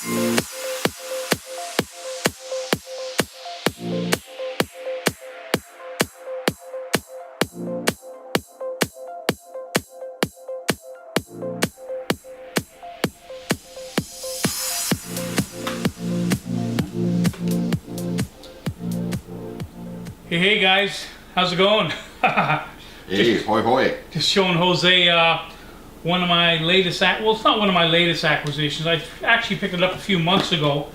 Hey guys, how's it going? Hey, hoi hoi. Just showing Jose one of my latest, well, it's not one of my latest acquisitions. I actually picked it up a few months ago,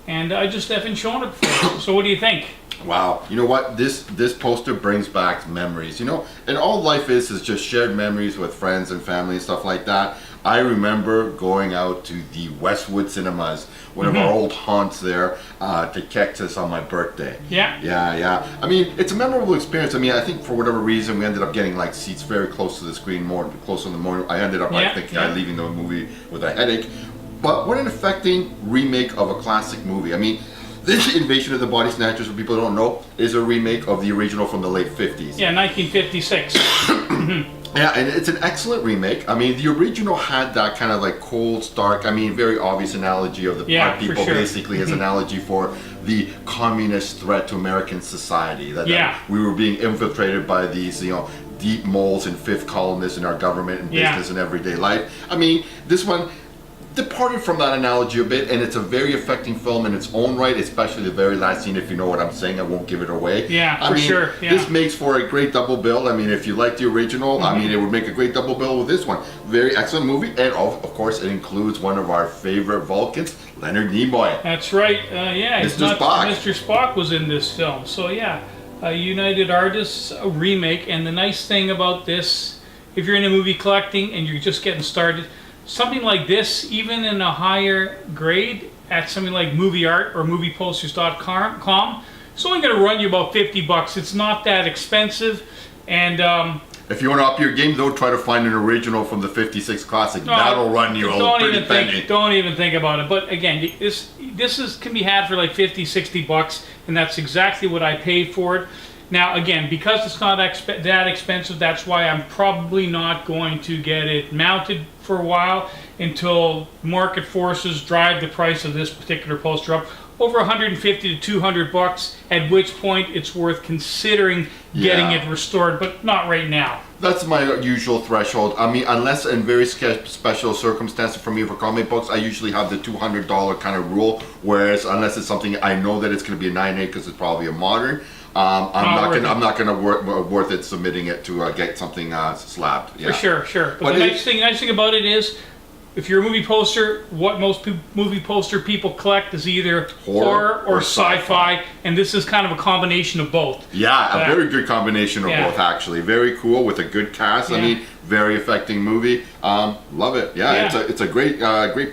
and I just haven't shown it before. So what do you think? Wow, you know what? This poster brings back memories. You know, and all life is just shared memories with friends and family and stuff like that. I remember going out to the Westwood Cinemas, one of our old haunts there, to catch us on my birthday. Yeah. Yeah. I mean, it's a memorable experience. I mean, I think for whatever reason, we ended up getting like seats very close to the screen, more close on the morning. I ended up leaving the movie with a headache. But what an affecting remake of a classic movie. I mean, this Invasion of the Body Snatchers, for people who don't know, is a remake of the original from the late 50s. Yeah, 1956. Yeah, and it's an excellent remake. I mean, the original had that kind of like cold, stark, I mean, very obvious analogy of the black people, for sure. basically as an analogy for the communist threat to American society. That we were being infiltrated by these, you know, deep moles and fifth columnists in our government and business and everyday life. I mean, this one departed from that analogy a bit, and it's a very affecting film in its own right, especially the very last scene. If you know what I'm saying, I won't give it away. Yeah, for sure. Yeah. This makes for a great double bill. I mean, if you like the original, I mean, it would make a great double bill with this one. Very excellent movie, and of course, it includes one of our favorite Vulcans, Leonard Nimoy. That's right. Mr. Spock. Mr. Spock was in this film. So yeah, United Artists remake. And the nice thing about this, if you're into movie collecting and you're just getting started, something like this, even in a higher grade at something like Movie Art or MoviePosters.com, it's only going to run you about $50. It's not that expensive, and if you want to up your game, though, try to find an original from the '56 classic. That'll run you a pretty penny. Don't even think about it. But again, this can be had for like $50-$60, and that's exactly what I paid for it. Now, again, because it's not that expensive, that's why I'm probably not going to get it mounted for a while until market forces drive the price of this particular poster up over $150 to $200, at which point it's worth considering getting it restored, but not right now. That's my usual threshold. I mean, unless in very special circumstances for me for comic books, I usually have the $200 kind of rule, whereas unless it's something I know that it's going to be a 9.8 because it's probably a modern, I'm not gonna worth it submitting it to get something slabbed. Yeah. For sure. But the nice thing about it is, if you're a movie poster, what most movie poster people collect is either horror or sci-fi, and this is kind of a combination of both. Yeah, a very good combination of both, actually. Very cool with a good cast. I mean, very affecting movie. Love it. Yeah, it's a great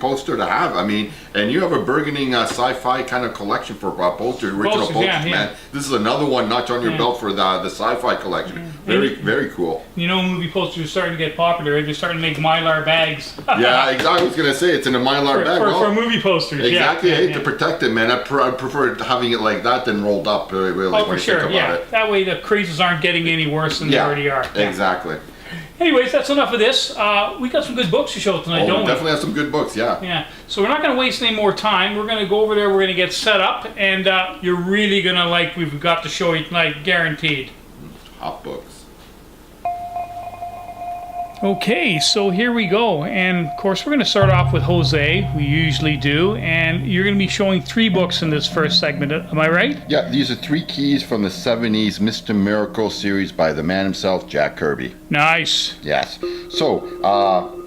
poster to have. I mean, and you have a burgeoning sci-fi kind of collection for original posters, man. This is another one notch on your belt for the sci-fi collection. Very cool. You know, movie posters are starting to get popular. They're starting to make Mylar bags. Yeah, exactly. I was gonna say it's in a Mylar bag for movie posters. Exactly. To protect it, man. I prefer having it like that than rolled up. Really, for sure. It. That way the creases aren't getting any worse than they already are. Exactly. Anyways, that's enough of this. We got some good books to show tonight, don't we? Definitely have some good books, Yeah. So we're not going to waste any more time. We're going to go over there. We're going to get set up, and you're really going to like what we've got to show you tonight, guaranteed. Hot books. Okay, so here we go. And of course, we're going to start off with Jose. We usually do. And you're going to be showing 3 books in this first segment. Am I right? Yeah, these are 3 keys from the 70s Mr. Miracle series by the man himself, Jack Kirby. Nice. Yes. So,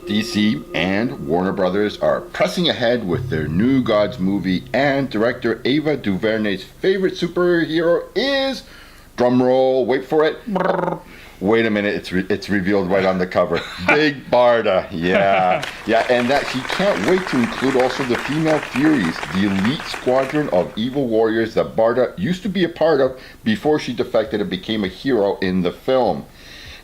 DC and Warner Brothers are pressing ahead with their New Gods movie, and director Ava DuVernay's favorite superhero is, drumroll, wait for it, wait a minute, it's revealed right on the cover. Big Barda, yeah, and that he can't wait to include also the female Furies, the elite squadron of evil warriors that Barda used to be a part of before she defected and became a hero in the film.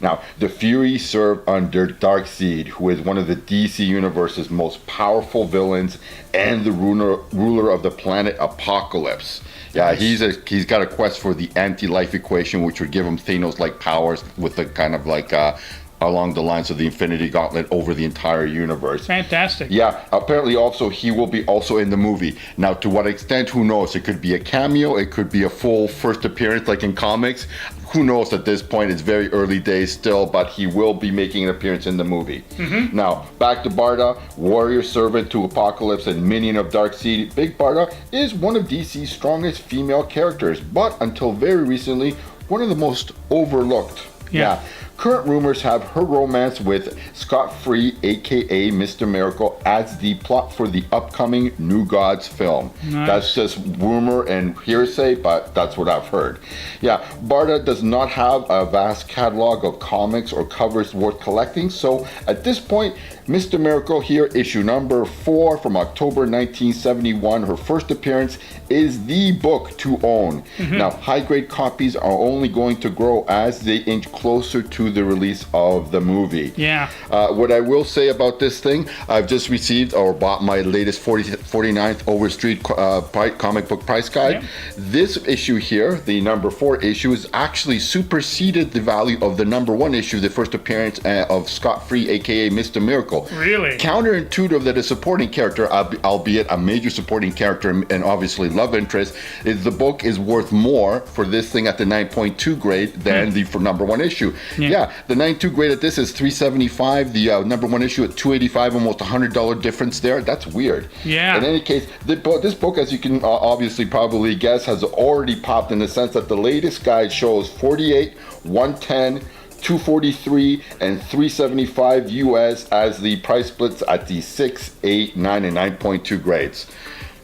Now, the Furies serve under Darkseid, who is one of the DC Universe's most powerful villains and the ruler of the planet Apocalypse. Yeah, he's got a quest for the anti-life equation, which would give him Thanos-like powers with the kind of like along the lines of the Infinity Gauntlet over the entire universe. Fantastic. Yeah, apparently also he will be also in the movie. Now, to what extent, who knows? It could be a cameo, it could be a full first appearance like in comics. Who knows at this point? It's very early days still, but he will be making an appearance in the movie. Now, back to Barda, warrior servant to Apocalypse and minion of Darkseid. Big Barda is one of DC's strongest female characters, but until very recently, one of the most overlooked. Yeah. Current rumors have her romance with Scott Free, aka Mr. Miracle, as the plot for the upcoming New Gods film. Nice. That's just rumor and hearsay, but that's what I've heard. Yeah, Barda does not have a vast catalog of comics or covers worth collecting, so at this point, Mr. Miracle here, issue number 4 from October 1971. Her first appearance is the book to own. Now, high-grade copies are only going to grow as they inch closer to the release of the movie. Yeah. What I will say about this thing, I've just received or bought my latest 49th Overstreet comic book price guide. Yep. This issue here, the number 4 issue, is actually superseded the value of the number 1 issue, the first appearance of Scott Free, aka Mr. Miracle. Really? Counterintuitive that a supporting character, albeit a major supporting character and obviously love interest, is the book is worth more for this thing at the 9.2 grade than the for number 1 issue. Yeah, the 9.2 grade at this is $375. The number 1 issue at $285, almost $100 difference there. That's weird. Yeah. In any case, this book, as you can obviously probably guess, has already popped in the sense that the latest guide shows 48, 110, 243 and 375 US as the price splits at the 6, 8, 9, and 9.2 grades.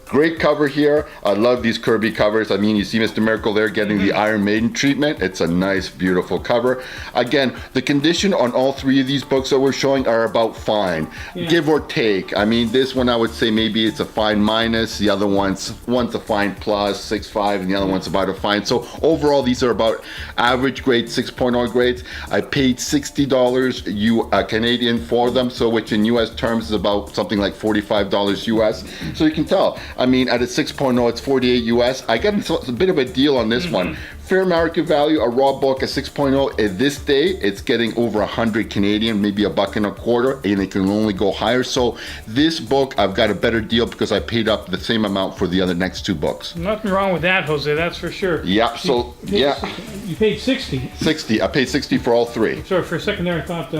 Great cover here. I love these Kirby covers. I mean, you see Mr. Miracle there getting the Iron Maiden treatment. It's a nice, beautiful cover. Again, the condition on all 3 of these books that we're showing are about fine, give or take. I mean, this one I would say maybe it's a fine minus. The other one's a fine plus, 6.5, and the other one's about a fine. So overall, these are about average grade 6.0 grades. I paid $60 Canadian for them, so which in US terms is about something like $45 US. So you can tell. I mean, at a 6.0, it's 48 US. I got a bit of a deal on this one. Fair market value, a raw book, a 6.0, at this day, it's getting over 100 Canadian, maybe $1.25, and it can only go higher. So this book, I've got a better deal because I paid up the same amount for the other next 2 books. Nothing wrong with that, Jose, that's for sure. Yeah, so, You paid 60. 60. I paid 60 for all 3. Sorry, for a second there I thought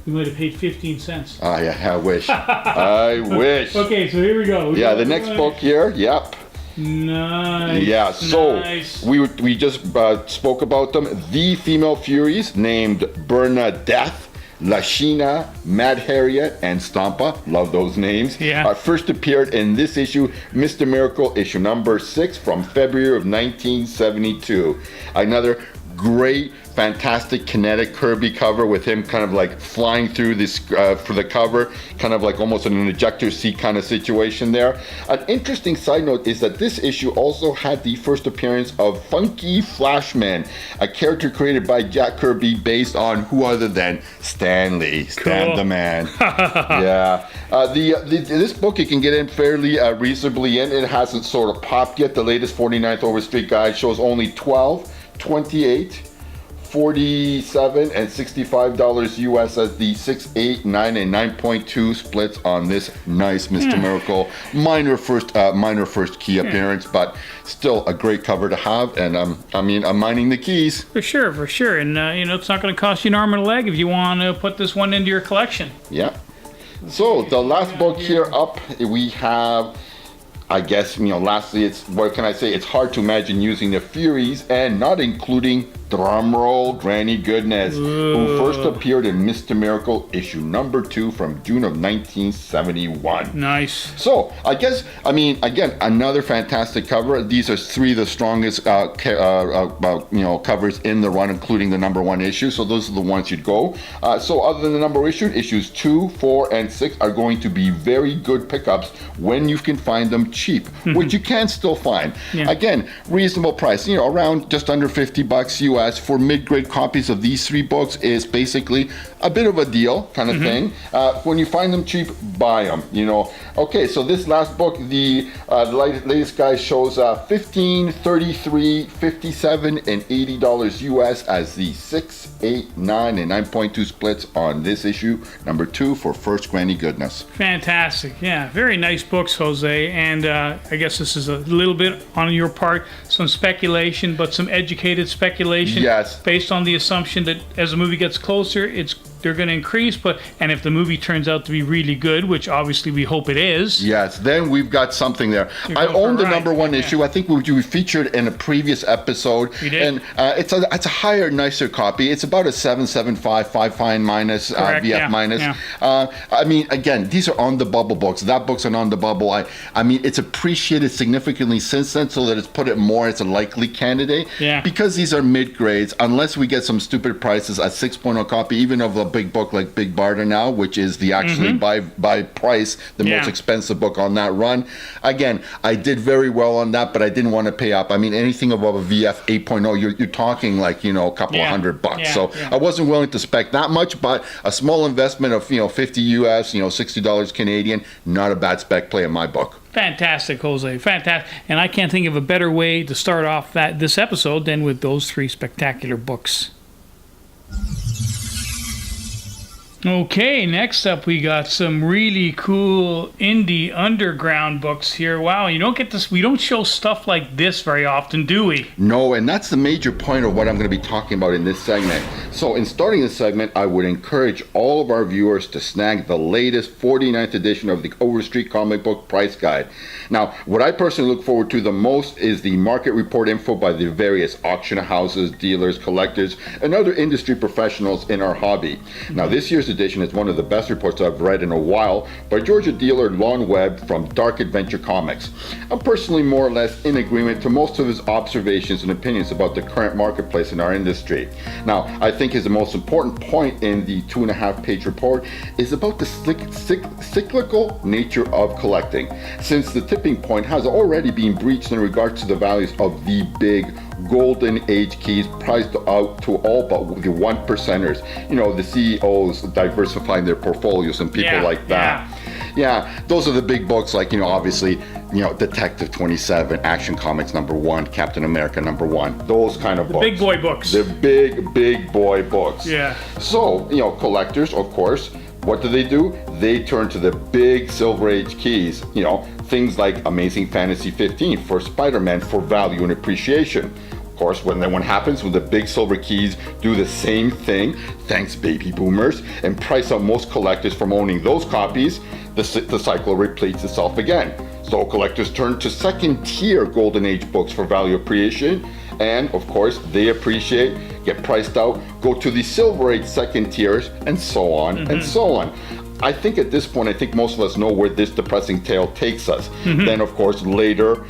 you might have paid 15 cents. Oh, yeah, I wish. I wish. Okay, so here we go. Yeah, the next book here, yep. Nice. Yeah, so nice. we just spoke about them. The female Furies named Bernadette, Lashina, Mad Harriet, and Stampa. Love those names. Yeah. First appeared in this issue, Mr. Miracle, issue number 6 from February of 1972. Another great, fantastic kinetic Kirby cover with him kind of like flying through this for the cover, kind of like almost an ejector seat kind of situation there. An interesting side note is that this issue also had the first appearance of Funky Flashman, a character created by Jack Kirby based on who other than Stan Lee, Stan the Man. Yeah. This book you can get in fairly reasonably in. It hasn't sort of popped yet. The latest 49th Overstreet guide shows only 12, 28, 47 and $65 US as the 6, 8, 9, and 9.2 splits on this nice Mr. Miracle minor first key appearance, but still a great cover to have. And I'm mining the keys For sure. And it's not going to cost you an arm and a leg if you want to put this one into your collection. Yeah. So the last book here up, we have, I guess, lastly, it's, what can I say? It's hard to imagine using the Furies and not including, drumroll, Granny Goodness, who first appeared in Mr. Miracle issue number 2 from June of 1971. Nice. So, again, another fantastic cover. These are 3 of the strongest, covers in the run, including the number 1 issue. So those are the ones you'd go. So other than the number issued, issues 2, 4, and 6 are going to be very good pickups when you can find them cheap, which you can still find. Yeah. Again, reasonable price, around just under $50 US. US for mid-grade copies of these 3 books is basically a bit of a deal kind of thing. When you find them cheap, buy them, you know. Okay, so this last book, the latest guy shows $15, $33, $57, and $80 US as the 6, 8, 9, and 9.2 splits on this issue, number 2 for First Granny Goodness. Fantastic. Yeah, very nice books, Jose. And I guess this is a little bit on your part, some speculation, but some educated speculation. Yes. Based on the assumption that as the movie gets closer, they're going to increase, and if the movie turns out to be really good, which obviously we hope it is. Yes, then we've got something there. I own the number 1 issue. I think we featured in a previous episode. We did. And it's a higher, nicer copy. It's about a 7.75, 5 fine minus, VF minus. Yeah. I mean, again, these are on the bubble books. That book's an on the bubble. I mean, it's appreciated significantly since then, so that it's put it more as a likely candidate. Yeah. Because these are mid grades, unless we get some stupid prices, a 6.0 copy, even of a big book like Big Barter now, which is the actually by price, the most expensive book on that run. Again, I did very well on that, but I didn't want to pay up. I mean, anything above a VF 8.0, you're talking like, you know, a couple of $100. So I wasn't willing to spec that much, but a small investment of, you know, 50 US, you know, $60 Canadian, not a bad spec play in my book. Fantastic, Jose. Fantastic. And I can't think of a better way to start off this episode than with those 3 spectacular books. Okay, next up we got some really cool indie underground books here. Wow, you don't get this. We don't show stuff like this very often, do we? No, and that's the major point of what I'm going to be talking about in this segment. So in starting this segment, I would encourage all of our viewers to snag the latest 49th edition of the Overstreet comic book price guide. Now, what I personally look forward to the most is the market report info by the various auction houses, dealers, collectors, and other industry professionals in our hobby. Now, this year's edition is one of the best reports I've read in a while by Georgia dealer Lon Webb from Dark Adventure Comics. I'm personally more or less in agreement to most of his observations and opinions about the current marketplace in our industry. Now, I think his most important point in the 2.5-page report is about the cyclical nature of collecting, since the tipping point has already been breached in regards to the values of the big golden age keys priced out to all but the 1%ers. You know, the CEOs diversifying their portfolios and people like that. Yeah, those are the big books like, you know, obviously, you know, Detective 27, Action Comics #1, Captain America #1, those kind of books. Big boy books. The big boy books. Yeah. So, you know, collectors, of course, what do? They turn to the big Silver Age keys, you know, things like Amazing Fantasy 15 for Spider-Man for value and appreciation. Of course, when that one happens, when the big silver keys do the same thing, thanks baby boomers, and price out most collectors from owning those copies, the cycle repeats itself again. So collectors turn to second-tier Golden Age books for value appreciation, and of course, they appreciate, get priced out, go to the Silver Age second tiers, and so on and so on. I think at this point, I think most of us know where this depressing tale takes us. Then, of course, later,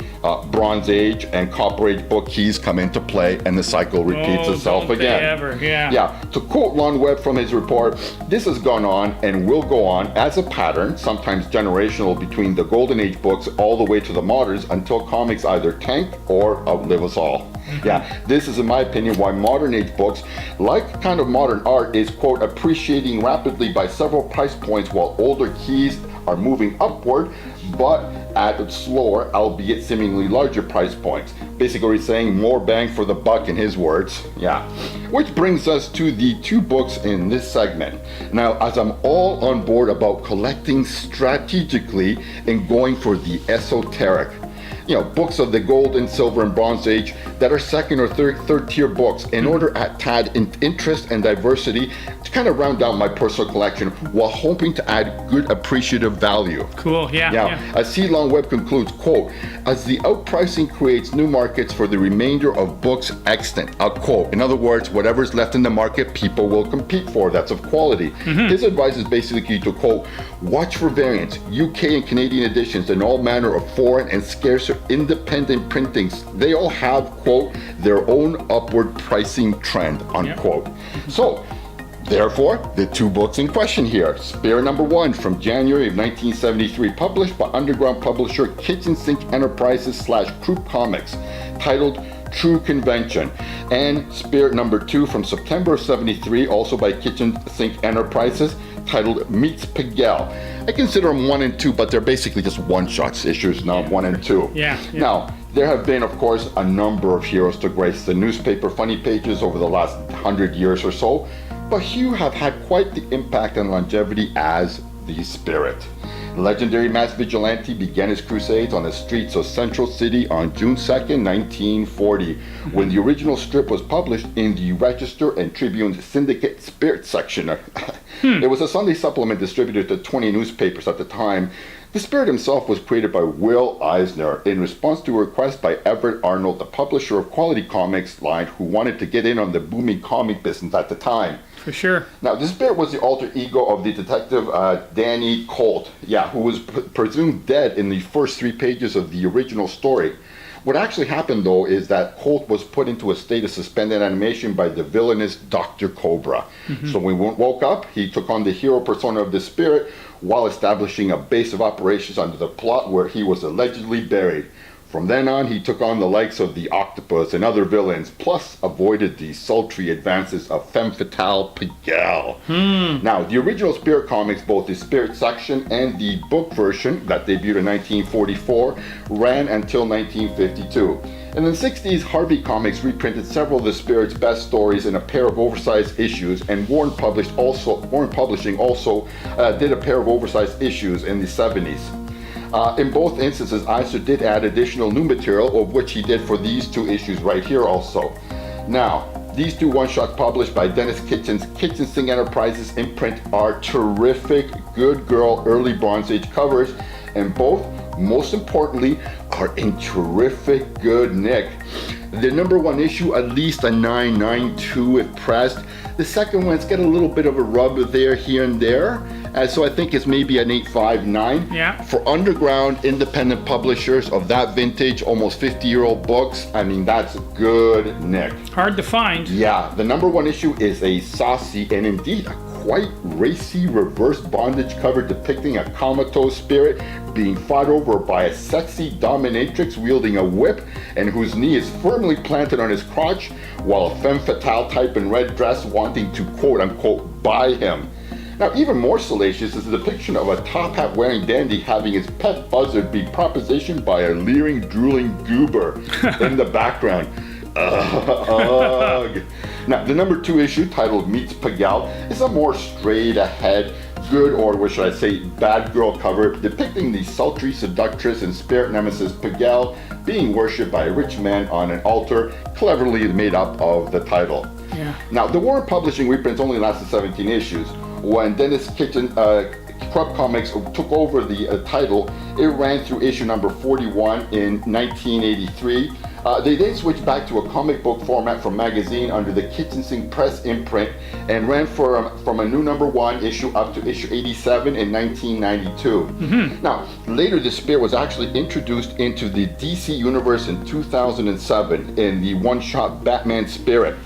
Bronze Age and Copper Age book keys come into play, and the cycle repeats itself again. Yeah. To quote Lon Webb from his report, this has gone on and will go on as a pattern, sometimes generational, between the Golden Age books all the way to the moderns until comics either tank or outlive us all. Yeah, this is, in my opinion, why modern age books, like kind of modern art, is, quote, appreciating rapidly by several price points while older keys are moving upward, but at slower, albeit seemingly larger price points. Basically saying more bang for the buck in his words. Yeah. Which brings us to the 2 books in this segment. Now, as I'm all on board about collecting strategically and going for the esoteric, you know, books of the gold and silver and bronze age that are second or third tier books in order to add interest and diversity to kind of round out my personal collection while hoping to add good appreciative value. Cool, yeah. As C. Lon Webb concludes, quote, as the outpricing creates new markets for the remainder of books extant, quote. In other words, whatever's left in the market, people will compete for, that's of quality. His advice is basically to, quote, watch for variants, UK and Canadian editions, and all manner of foreign and scarcer independent printings. They all have, quote, their own upward pricing trend, unquote. So, therefore, the 2 books in question here. Spear #1 from January of 1973, published by underground publisher Kitchen Sink Enterprises / Croup Comics, titled True Convention, and Spirit number 2 from September of 73, also by Kitchen Sink Enterprises, titled Meets Pigel. I consider them 1 and 2, but they're basically just one-shots issues, not 1 and 2. Yeah. Now, there have been, of course, a number of heroes to grace the newspaper funny pages over the last 100 years or so, but few have had quite the impact and longevity as the Spirit. The legendary mass vigilante began his crusades on the streets of Central City on June 2nd, 1940, when the original strip was published in the Register and Tribune's Syndicate Spirit section. It was a Sunday supplement distributed to 20 newspapers at the time. The Spirit himself was created by Will Eisner in response to a request by Everett Arnold, the publisher of Quality Comics line, who wanted to get in on the booming comic business at the time. For sure. Now, the Spirit was the alter ego of the detective Danny Colt, who was presumed dead in the first 3 pages of the original story. What actually happened, though, is that Colt was put into a state of suspended animation by the villainous Dr. Cobra. So when he woke up, he took on the hero persona of the Spirit while establishing a base of operations under the plot where he was allegedly buried. From then on, he took on the likes of the Octopus and other villains, plus avoided the sultry advances of Femme Fatale Pigel. Now, the original Spirit comics, both the Spirit section and the book version that debuted in 1944, ran until 1952. In the 60s, Harvey Comics reprinted several of the Spirit's best stories in a pair of oversized issues, and Warren Publishing also did a pair of oversized issues in the 70s. In both instances, Eisner did add additional new material, of which he did for these 2 issues right here also. Now, these 2 one-shots published by Dennis Kitchen's Kitchen Sink Enterprises imprint are terrific Good Girl early Bronze Age covers, and both, most importantly, are in terrific good nick. The number 1 issue, at least a 992 if pressed. The second one's got a little bit of a rub there, here and there. So I think it's maybe an 859. Yeah. For underground independent publishers of that vintage, almost 50-year-old books, I mean, that's good nick. Hard to find. Yeah, the number 1 issue is a saucy and indeed a quite racy reverse bondage cover depicting a comatose spirit being fought over by a sexy dominatrix wielding a whip and whose knee is firmly planted on his crotch, while a femme fatale type in red dress wanting to quote-unquote buy him. Now, even more salacious is the depiction of a top hat wearing dandy having his pet buzzard be propositioned by a leering, drooling goober in the background. Ugh. Now, the number 2 issue, titled Meets Pigel, is a more straight ahead, good, or what should I say, bad girl cover depicting the sultry seductress and spirit nemesis Pigel being worshipped by a rich man on an altar, cleverly made up of the title. Yeah. Now, the Warren Publishing reprints only lasted 17 issues. When Dennis Kitchen Crub Comics took over the title, it ran through issue number 41 in 1983. They then switched back to a comic book format from magazine under the Kitchen Sink Press imprint and ran from a new number 1 issue up to issue 87 in 1992. Now, later the Spirit was actually introduced into the DC Universe in 2007 in the one-shot Batman Spirit.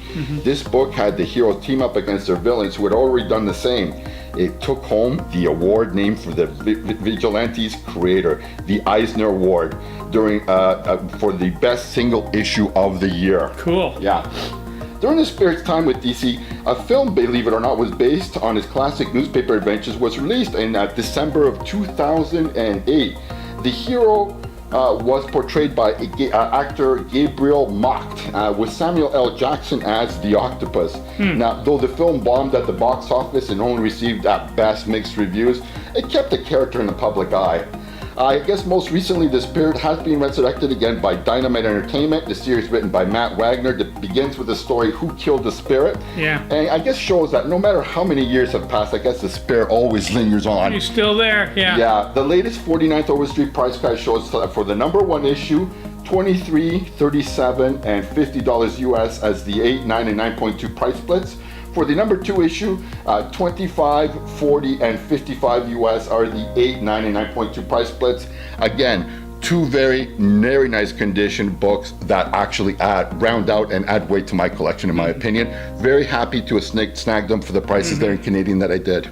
This book had the heroes team up against their villains who had already done the same. It took home the award named for the Vigilante's creator, the Eisner Award, during for the best single issue of the year. Cool. Yeah. During the Spirit's time with DC, a film, believe it or not, was based on his classic newspaper adventures, was released in December of 2008. The hero was portrayed by actor Gabriel Macht, with Samuel L. Jackson as the Octopus. Now, though the film bombed at the box office and only received at best mixed reviews, it kept the character in the public eye. I guess most recently the Spirit has been resurrected again by Dynamite Entertainment, the series written by Matt Wagner that begins with the story Who Killed the Spirit? Yeah. And I guess shows that no matter how many years have passed, I guess the Spirit always lingers on. He's still there, yeah. Yeah, the latest 49th Overstreet price guide shows for the number 1 issue, $23, $37, and $50 US as the 8, 9, and 9.2 price splits. For the number 2 issue, 25, 40, and 55 US are the 8, 9, and 9.2 price splits. Again, 2 very nice condition books that actually round out and add weight to my collection, in my opinion. Very happy to have snagged them for the prices there in Canadian that I did.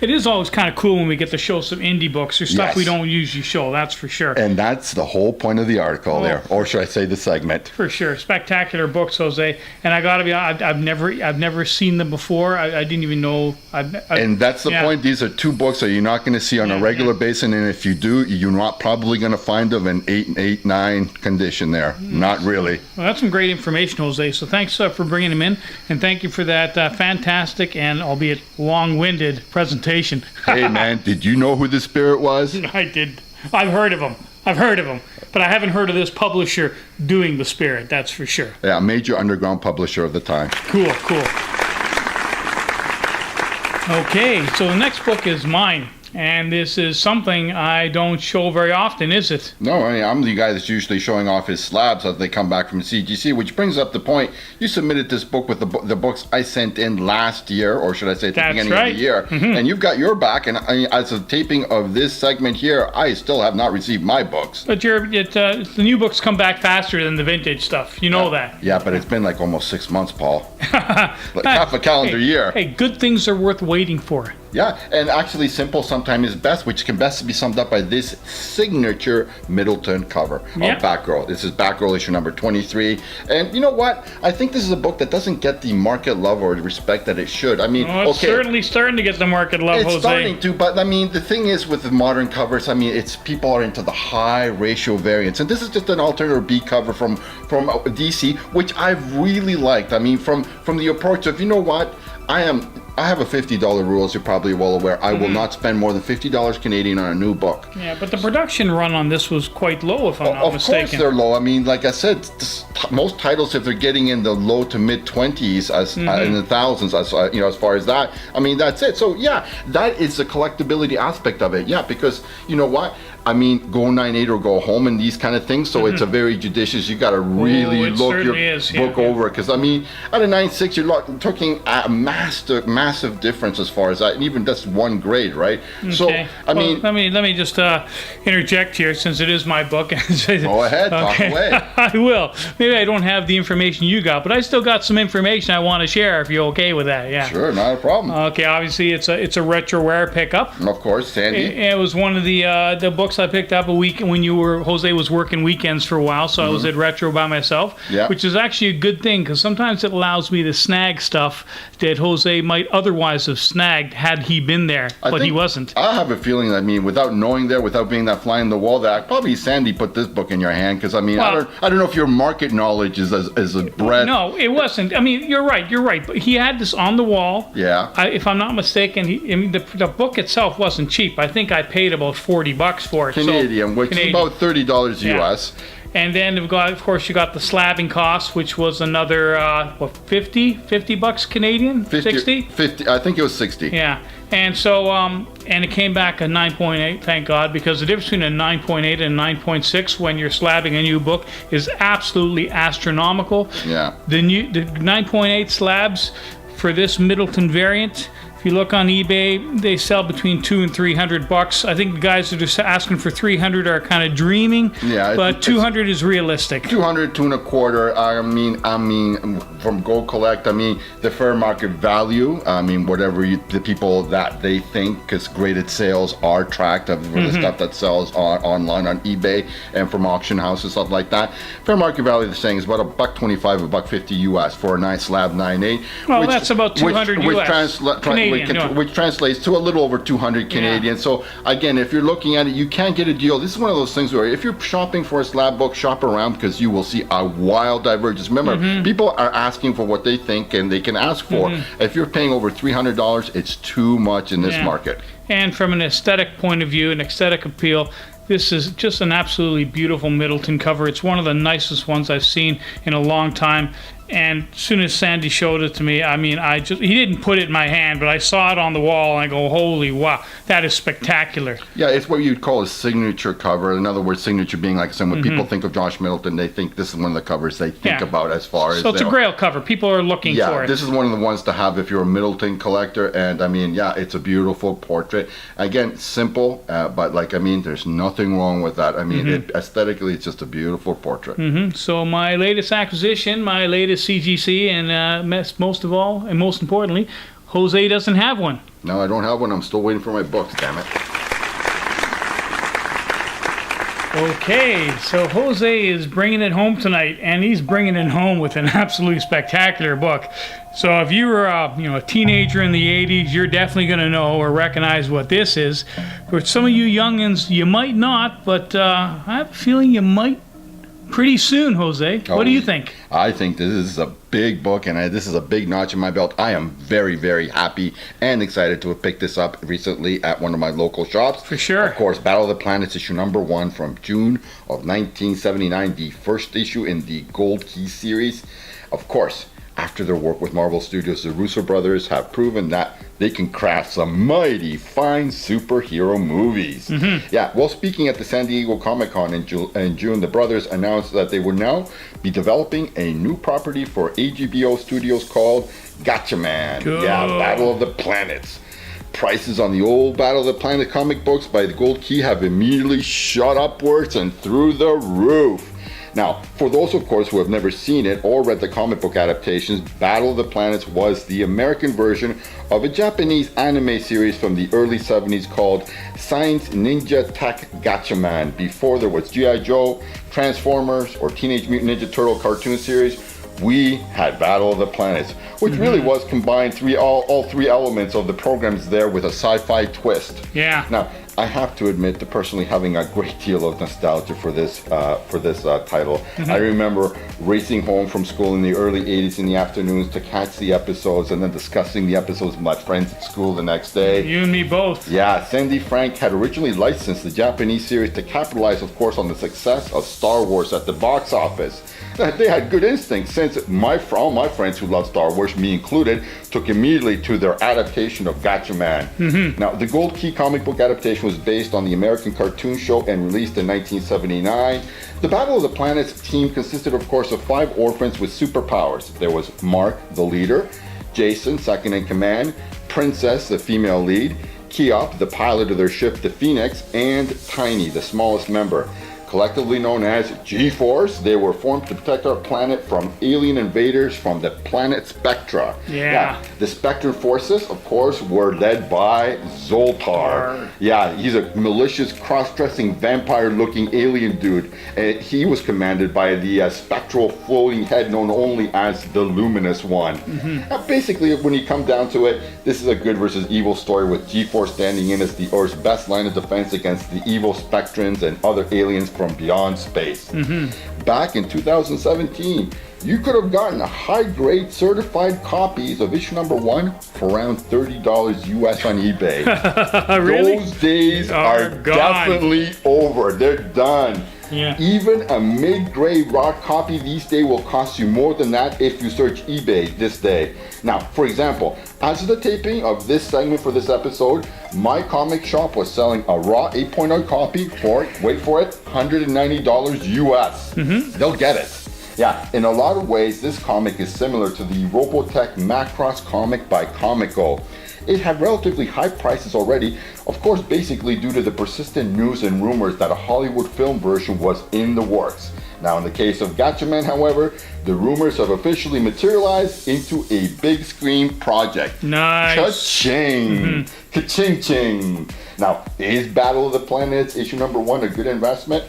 It is always kind of cool when we get to show some indie books or stuff Yes. we don't usually show, that's for sure. And that's the whole point of the article there, or should I say the segment. For sure. Spectacular books, Jose. And I got to be honest, I've never seen them before. I didn't even know. And that's the point. These are two books that you're not going to see on a regular basis. And if you do, you're not probably going to find them in 8, 9 condition there. Not really. Well, that's some great information, Jose. So thanks for bringing them in. And thank you for that fantastic and albeit long-winded presentation. Hey, man, did you know who the Spirit was? I did. I've heard of him. But I haven't heard of this publisher doing The Spirit, that's for sure. Yeah, major underground publisher of the time. Cool. Okay, so the next book is mine. And this is something I don't show very often, is it? No, I mean, I'm the guy that's usually showing off his slabs as they come back from CGC, which brings up the point. You submitted this book with the books I sent in last year, or should I say at the beginning of the year. And you've got your back, and as of taping of this segment here, I still have not received my books. But the new books come back faster than the vintage stuff. You know that. Yeah, but it's been like almost 6 months, Paul. Like half a calendar year. Hey, good things are worth waiting for. Yeah, and actually simple sometimes is best, which can best be summed up by this signature Middleton cover of Batgirl. This is Batgirl issue number 23. And you know what? I think this is a book that doesn't get the market love or the respect that it should. I mean, it's certainly starting to get the market love, Jose. It's starting to, but I mean, the thing is with the modern covers, I mean, it's people are into the high ratio variants. And this is just an alternative B cover from DC, which I've really liked. I mean, from the approach of, you know what? I have a $50 rule, as you're probably well aware. I will not spend more than $50 Canadian on a new book. Yeah, but the production run on this was quite low, if I'm not mistaken. Of course they're low. I mean, like I said, most titles, if they're getting in the low to mid 20s, in the thousands, as far as that, I mean, that's it. So yeah, that is the collectability aspect of it. Yeah, because you know what? I mean, go 9.8 or go home and these kind of things. So it's a very judicious. You got to really look your book over, because I mean, at a 9.6, you're talking a massive difference as far as that, and even that's one grade, right? Okay. So I mean, let me just interject here, since it is my book. Go ahead, talk away. I will. Maybe I don't have the information you got, but I still got some information I want to share. If you're okay with that, yeah. Sure, not a problem. Okay, obviously it's a retro rare pickup. Of course, Sandy. It was one of the books I picked up a week when Jose was working weekends for a while, so I was at Retro by myself, which is actually a good thing, because sometimes it allows me to snag stuff that Jose might otherwise have snagged had he been there, but he wasn't. I have a feeling, I mean, without knowing without being that fly in the wall, that probably Sandy put this book in your hand, because I mean, I don't know if your market knowledge is as a breadth. No, it wasn't. I mean, you're right. But he had this on the wall. Yeah. If I'm not mistaken, the book itself wasn't cheap. I think I paid about $40 for it. Canadian, which is about $30 US. And then of course, you got the slabbing cost, which was another $50 Canadian, 60. 50. I think it was 60. Yeah. And so, and it came back a 9.8, thank God, because the difference between a 9.8 and a 9.6 when you're slabbing a new book is absolutely astronomical. Yeah. The 9.8 slabs for this Middleton variant, if you look on eBay, they sell between $200 and $300. I think the guys that are asking for $300 are kind of dreaming. Yeah, but $200 is realistic. $200, $225. I mean, from Gold Collect, I mean, the fair market value. I mean, whatever the people that they think, because graded sales are tracked of the stuff that sells online on eBay and from auction houses, stuff like that. Fair market value, they're saying, is about $125, $150 US for a nice slab 9.8. Well, that's about $200 US. Which translates to a little over 200 Canadian. Yeah. So again, if you're looking at it, you can't get a deal. This is one of those things where if you're shopping for a slab book, shop around, because you will see a wild divergence. Remember, people are asking for what they think and they can ask for. If you're paying over $300, it's too much in this market. And from an aesthetic point of view, an aesthetic appeal, this is just an absolutely beautiful Middleton cover. It's one of the nicest ones I've seen in a long time. And as soon as Sandy showed it to me, I mean, he didn't put it in my hand, but I saw it on the wall and I go, holy wow, that is spectacular. Yeah, it's what you'd call a signature cover. In other words, signature being like, so when people think of Josh Middleton, they think this is one of the covers they think about as far as. So it's a grail cover. People are looking for it. Yeah, this is one of the ones to have if you're a Middleton collector. And I mean, yeah, it's a beautiful portrait. Again, simple, but like, I mean, there's nothing wrong with that. I mean, aesthetically, it's just a beautiful portrait. So my latest acquisition, my latest CGC, and most of all, and most importantly, Jose doesn't have one. No, I don't have one. I'm still waiting for my books, damn it. Okay, so Jose is bringing it home tonight, and he's bringing it home with an absolutely spectacular book. So if you were a teenager in the 80s, you're definitely going to know or recognize what this is. For some of you youngins, you might not, but I have a feeling you might pretty soon, Jose. What do you think? I think this is a big book, and this is a big notch in my belt. I am very, very happy and excited to have picked this up recently at one of my local shops. For sure. Of course, Battle of the Planets issue number 1 from June of 1979, the first issue in the Gold Key series. Of course, after their work with Marvel Studios, the Russo brothers have proven that they can craft some mighty fine superhero movies. Yeah, well, speaking at the San Diego Comic-Con in June, the brothers announced that they would now be developing a new property for AGBO Studios called Gatchaman. Cool. Yeah, Battle of the Planets. Prices on the old Battle of the Planet comic books by the Gold Key have immediately shot upwards and through the roof. Now, for those, of course, who have never seen it or read the comic book adaptations, Battle of the Planets was the American version of a Japanese anime series from the early 70s called Science Ninja Tech Gatchaman. Before there was G.I. Joe, Transformers, or Teenage Mutant Ninja Turtle cartoon series, we had Battle of the Planets, which really was combined all three elements of the programs there with a sci-fi twist. Yeah. Now, I have to admit to personally having a great deal of nostalgia for this title. I remember racing home from school in the early 80s in the afternoons to catch the episodes and then discussing the episodes with my friends at school the next day. You and me both. Yeah, Sandy Frank had originally licensed the Japanese series to capitalize, of course, on the success of Star Wars at the box office. They had good instincts since all my friends who love Star Wars, me included, took immediately to their adaptation of Gatchaman. Now, the Gold Key comic book adaptation was based on the American cartoon show and released in 1979. The Battle of the Planets team consisted, of course, of 5 orphans with superpowers. There was Mark, the leader, Jason, second in command, Princess, the female lead, Keop, the pilot of their ship, the Phoenix, and Tiny, the smallest member. Collectively known as G-Force, they were formed to protect our planet from alien invaders from the planet Spectra. Yeah. The Spectran forces, of course, were led by Zoltar. Yeah, he's a malicious, cross-dressing, vampire-looking alien dude. And he was commanded by the spectral floating head known only as the Luminous One. Basically, when you come down to it, this is a good versus evil story with G-Force standing in as the Earth's best line of defense against the evil Spectrans and other aliens from beyond space. Back in 2017, you could have gotten a high-grade certified copies of issue number 1 for around $30 US on eBay. Really? Those days are gone. definitely over. They're done. Yeah. Even a mid-grade raw copy these days will cost you more than that if you search eBay this day. Now, for example, as of the taping of this segment for this episode, my comic shop was selling a raw 8.0 copy for, wait for it, $190 US. They'll get it. Yeah, in a lot of ways, this comic is similar to the Robotech Macross comic by Comico. It had relatively high prices already, of course basically due to the persistent news and rumors that a Hollywood film version was in the works. Now in the case of Gatchaman, however, the rumors have officially materialized into a big screen project. Nice. Cha-ching! Ka-ching-ching! Now, is Battle of the Planets issue number 1 a good investment?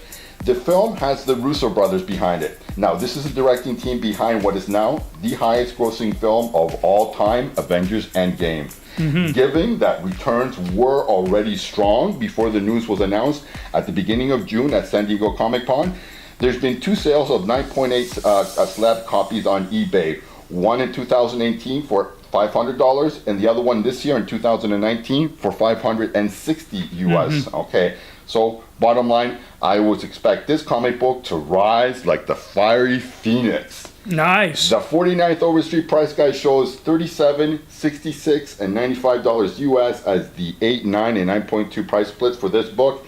The film has the Russo brothers behind it. Now, this is the directing team behind what is now the highest grossing film of all time, Avengers Endgame. Given that returns were already strong before the news was announced at the beginning of June at San Diego Comic-Con, there's been 2 sales of 9.8 slab copies on eBay. One in 2018 for $500 and the other one this year in 2019 for $560 US. Okay, so bottom line, I would expect this comic book to rise like the fiery phoenix. Nice. The 49th Overstreet price guide shows $37, $66, and $95 US as the 8, 9, and 9.2 price splits for this book.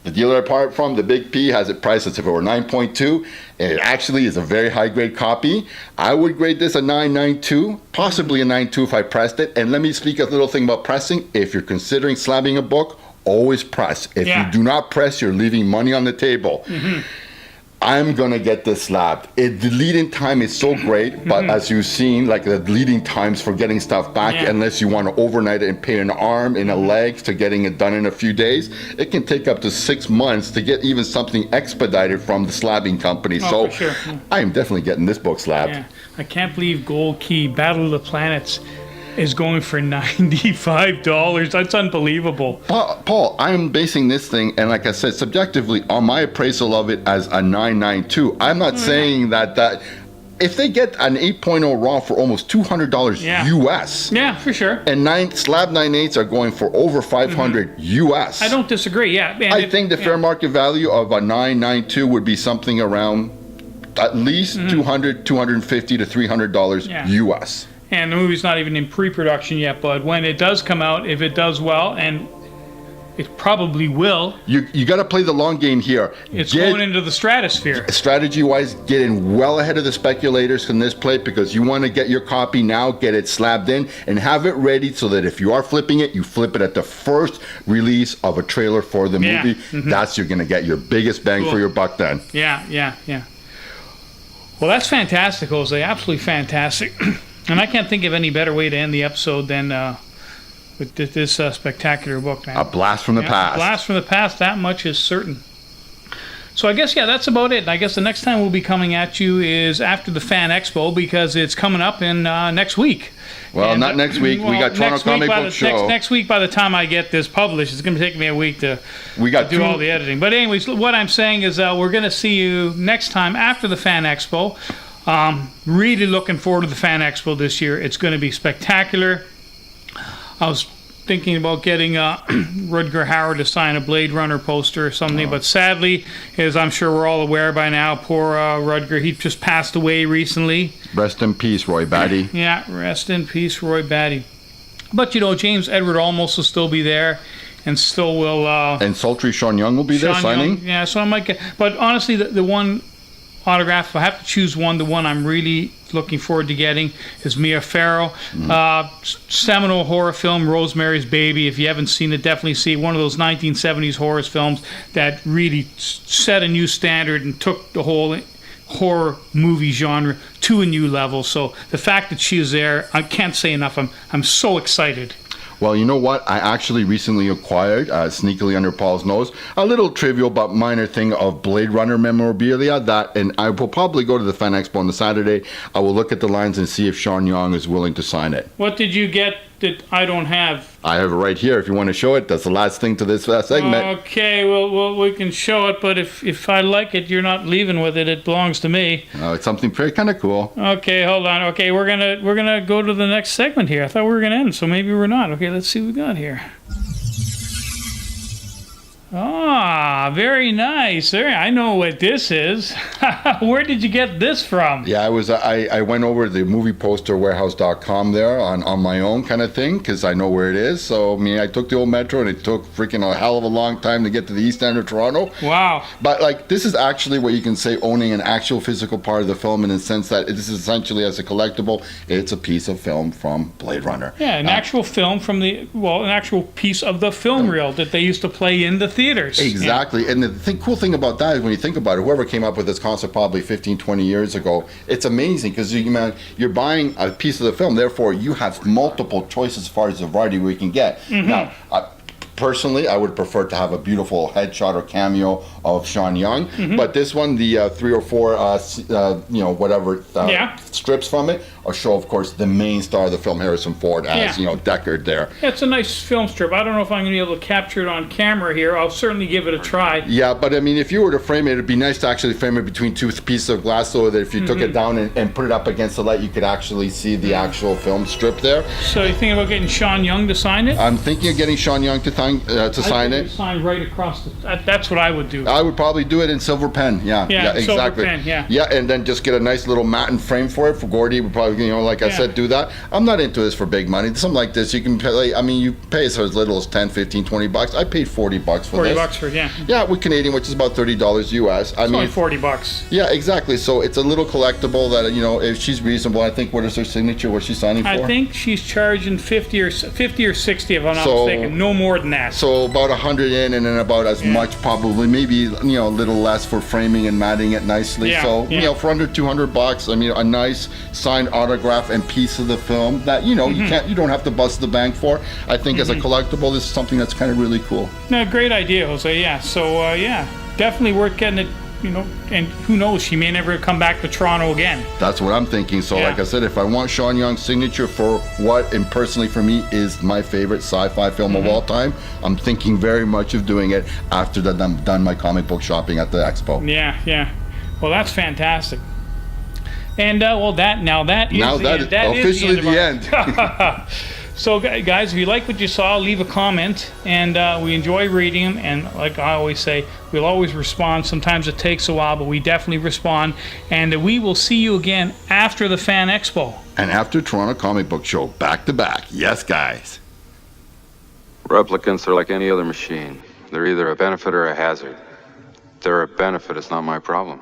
The dealer apart from the Big P has it priced as if it were 9.2. It actually is a very high grade copy. I would grade this a 9.92, possibly a 9.2 if I pressed it. And let me speak a little thing about pressing. If you're considering slabbing a book, always press. If you do not press, you're leaving money on the table. I'm gonna get this slabbed. The lead-in time is so great, but as you've seen, like the lead-in times for getting stuff back, unless you want to overnight it and pay an arm and a leg to getting it done in a few days, it can take up to 6 months to get even something expedited from the slabbing company. So for sure. I am definitely getting this book slabbed. Yeah. I can't believe Gold Key Battle of the Planets is going for $95. That's unbelievable. Paul, I'm basing this thing, and like I said, subjectively on my appraisal of it as a 992. I'm not saying that if they get an 8.0 raw for almost $200 US. Yeah, for sure. And slab 9.8s are going for over $500 US. I don't disagree, yeah. And I think the fair market value of a 992 would be something around at least $200, $250 to $300 US. And the movie's not even in pre-production yet, but when it does come out, if it does well, and it probably will, you got to play the long game here. It's going into the stratosphere. Strategy-wise, get in well ahead of the speculators in this play, because you want to get your copy now, get it slabbed in, and have it ready so that if you are flipping it, you flip it at the first release of a trailer for the movie. That's you're going to get your biggest bang for your buck then. Yeah. Well, that's fantastic, Jose. Absolutely fantastic. And I can't think of any better way to end the episode than with this spectacular book, man. A blast from the past. A blast from the past, that much is certain. So I guess, that's about it. I guess the next time we'll be coming at you is after the Fan Expo, because it's coming up in next week. Well, not next week. We got Toronto Comic Book Show. Next week, by the time I get this published, it's going to take me a week to do all the editing. But anyways, what I'm saying is we're going to see you next time after the Fan Expo. Really looking forward to the Fan Expo this year. It's going to be spectacular. I was thinking about getting Rutger Hauer to sign a Blade Runner poster or something, but sadly, as I'm sure we're all aware by now, poor Rutger, he just passed away recently. Rest in peace, Roy Batty. Yeah, rest in peace, Roy Batty. But, James Edward Olmos will still be there, and still will... and sultry Sean Young will be there signing? Young, yeah, so I might get... But honestly, the one autograph, if I have to choose one, the one I'm really looking forward to getting is Mia Farrow. Seminal horror film, Rosemary's Baby. If you haven't seen it, definitely see it. One of those 1970s horror films that really set a new standard and took the whole horror movie genre to a new level. So the fact that she is there, I can't say enough. I'm so excited. Well, you know what? I actually recently acquired, sneakily under Paul's nose, a little trivial but minor thing of Blade Runner memorabilia and I will probably go to the Fan Expo on the Saturday. I will look at the lines and see if Sean Young is willing to sign it. What did you get that I don't have? I have it right here if you want to show it. That's the last thing to this segment. Okay, well, we can show it, but if I like it, you're not leaving with it. It belongs to me. It's something very kind of cool. Okay, hold on. Okay, we're gonna go to the next segment here. I thought we were gonna end, so maybe we're not. Okay, let's see what we got here. Ah, very nice. I know what this is. Where did you get this from? Yeah, I went over to the movieposterwarehouse.com there on my own kind of thing, because I know where it is. So, I took the old metro, and it took freaking a hell of a long time to get to the east end of Toronto. Wow. But, this is actually what you can say owning an actual physical part of the film, in the sense that this is essentially, as a collectible, it's a piece of film from Blade Runner. Yeah, an actual film from an actual piece of the film reel that they used to play in the theaters. Exactly. Yeah. And the cool thing about that is, when you think about it, whoever came up with this concept probably 15, 20 years ago, it's amazing, because you're buying a piece of the film, therefore you have multiple choices as far as the variety we can get. Now, personally, I would prefer to have a beautiful headshot or cameo of Sean Young, but this one, the 3 or 4, strips from it, show, of course, the main star of the film, Harrison Ford, as Deckard there. Yeah, it's a nice film strip. I don't know if I'm going to be able to capture it on camera here. I'll certainly give it a try. Yeah, but if you were to frame it, it'd be nice to actually frame it between two pieces of glass, so that if you took it down and put it up against the light, you could actually see the actual film strip there. So you thinking about getting Sean Young to sign it? I'm thinking of getting Sean Young to sign it. Sign right across that's what I would do. I would probably do it in silver pen. Yeah, exactly. Silver pen, yeah, and then just get a nice little matte and frame for it. For Gordy, would probably, like I said, do that. I'm not into this for big money. Something like this, you can pay. You pay as little as 10, 15, 20 bucks. I paid $40 for this. $40 for it, Yeah, with Canadian, which is about $30 US. It's only $40. Yeah, exactly. So it's a little collectible that if she's reasonable. I think, what is her signature? What's she signing for? I think she's charging 50 or 60, if I'm not mistaken. No more than that. Yeah. So about 100 in, and then about as much, probably, maybe, a little less for framing and matting it nicely. Yeah, So, yeah. for under $200, I mean, a nice signed autograph and piece of the film that, you don't have to bust the bank for. I think as a collectible, this is something that's kind of really cool. No, great idea, Jose. Yeah. So, definitely worth getting it. And who knows, she may never come back to Toronto again. That's what I'm thinking. So, like I said, if I want Sean Young's signature for what, and personally for me, is my favorite sci-fi film of all time, I'm thinking very much of doing it after that I'm done my comic book shopping at the expo. Yeah. Well, that's fantastic. And that is officially the end. So, guys, if you like what you saw, leave a comment, and we enjoy reading them. And like I always say, we'll always respond. Sometimes it takes a while, but we definitely respond. And we will see you again after the Fan Expo. And after Toronto Comic Book Show, back to back. Yes, guys. Replicants are like any other machine. They're either a benefit or a hazard. If they're a benefit, it's not my problem.